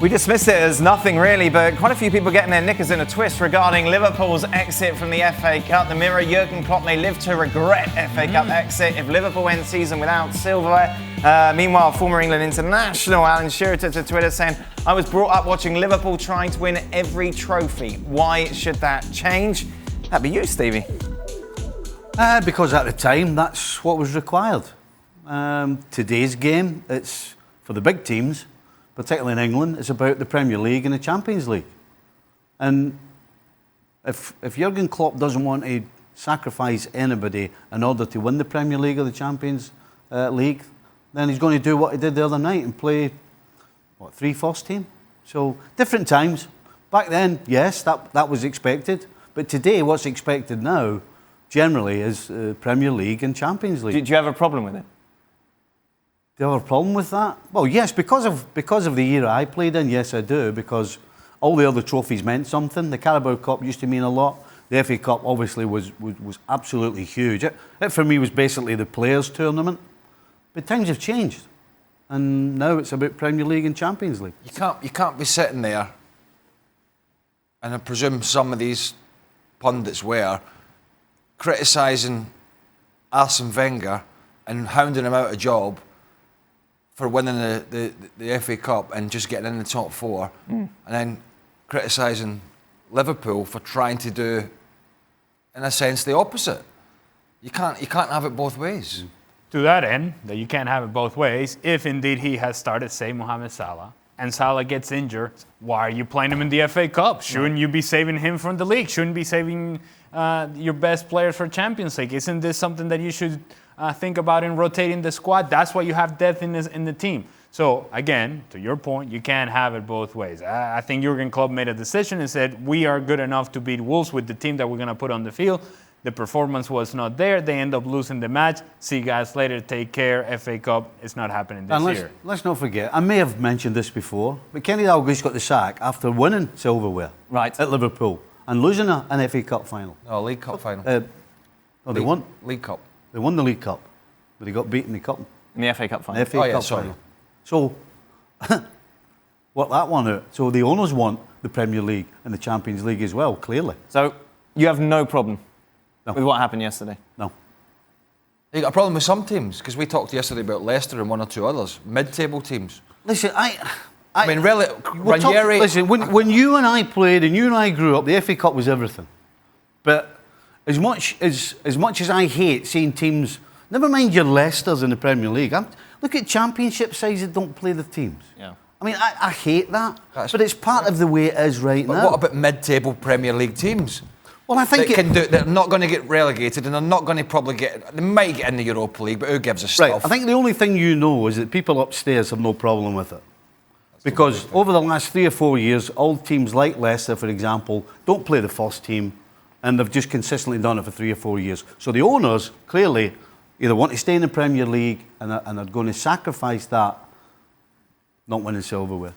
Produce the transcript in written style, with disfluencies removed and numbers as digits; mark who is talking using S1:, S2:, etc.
S1: We dismiss it as nothing really, but quite a few people getting their knickers in a twist regarding Liverpool's exit from the FA Cup. The Mirror, Jurgen Klopp may live to regret FA Cup exit if Liverpool ends season without silverware. Meanwhile, former England international Alan Shearer took to Twitter saying, "I was brought up watching Liverpool trying to win every trophy. Why should that change?" That'd be you, Stevie.
S2: Because at the time, that's what was required. Today's game, it's for the big teams, particularly in England, it's about the Premier League and the Champions League. And if Jurgen Klopp doesn't want to sacrifice anybody in order to win the Premier League or the Champions League, then he's going to do what he did the other night and play, 3 first team? So, different times. Back then, yes, that was expected. But today, what's expected now, generally, is Premier League and Champions League.
S1: Do you have a problem with it?
S2: Do you have a problem with that? Well, yes, because of the era I played in, yes, I do, because all the other trophies meant something. The Carabao Cup used to mean a lot. The FA Cup obviously was absolutely huge. It for me was basically the players' tournament. But times have changed, and now it's about Premier League and Champions League.
S3: You can't be sitting there, and I presume some of these pundits were criticising Arsene Wenger and hounding him out of job for winning the FA Cup and just getting in the top 4, and then criticising Liverpool for trying to do, in a sense, the opposite. You can't have it both ways.
S4: To that end, that you can't have it both ways, if indeed he has started, say, Mohamed Salah, and Salah gets injured, why are you playing him in the FA Cup? Shouldn't you be saving him from the league? Shouldn't be saving your best players for Champions League? Isn't this something that you should think about in rotating the squad? That's why you have depth in the team. So, again, to your point, you can't have it both ways. I think Jurgen Klopp made a decision and said, we are good enough to beat Wolves with the team that we're going to put on the field. The performance was not there. They end up losing the match. See you guys later. Take care. FA Cup is not happening this year.
S2: Let's not forget, I may have mentioned this before, but Kenny Dalglish got the sack after winning silverware at Liverpool and losing an FA Cup final.
S3: No, League Cup final.
S2: They won.
S3: League Cup.
S2: They won the League Cup, but he got beaten in the Cup.
S1: In the FA Cup final?
S2: The FA Cup final. So, work that one out. So the owners want the Premier League and the Champions League as well, clearly.
S1: So you have no problem with what happened yesterday?
S2: No.
S3: You got a problem with some teams, because we talked yesterday about Leicester and 1 or 2 others, mid-table teams.
S2: Listen,
S3: I mean, really, Ranieri...
S2: Listen, when you and I played and you and I grew up, the FA Cup was everything. But as much as I hate seeing teams, never mind your Leicesters in the Premier League, look at Championship sides that don't play the teams.
S1: Yeah.
S2: I mean, I hate that, but it's part of the way it is right now.
S3: What about mid-table Premier League teams?
S2: Well, I think
S3: they're not going to get relegated, and they're not going to probably get. They might get in the Europa League, but who gives a stuff?
S2: Right. I think the only thing you know is that people upstairs have no problem with it, because over the last 3 or 4 years, old teams like Leicester, for example, don't play the first team, and they've just consistently done it for 3 or 4 years. So the owners clearly either want to stay in the Premier League and are going to sacrifice that, not winning silverware.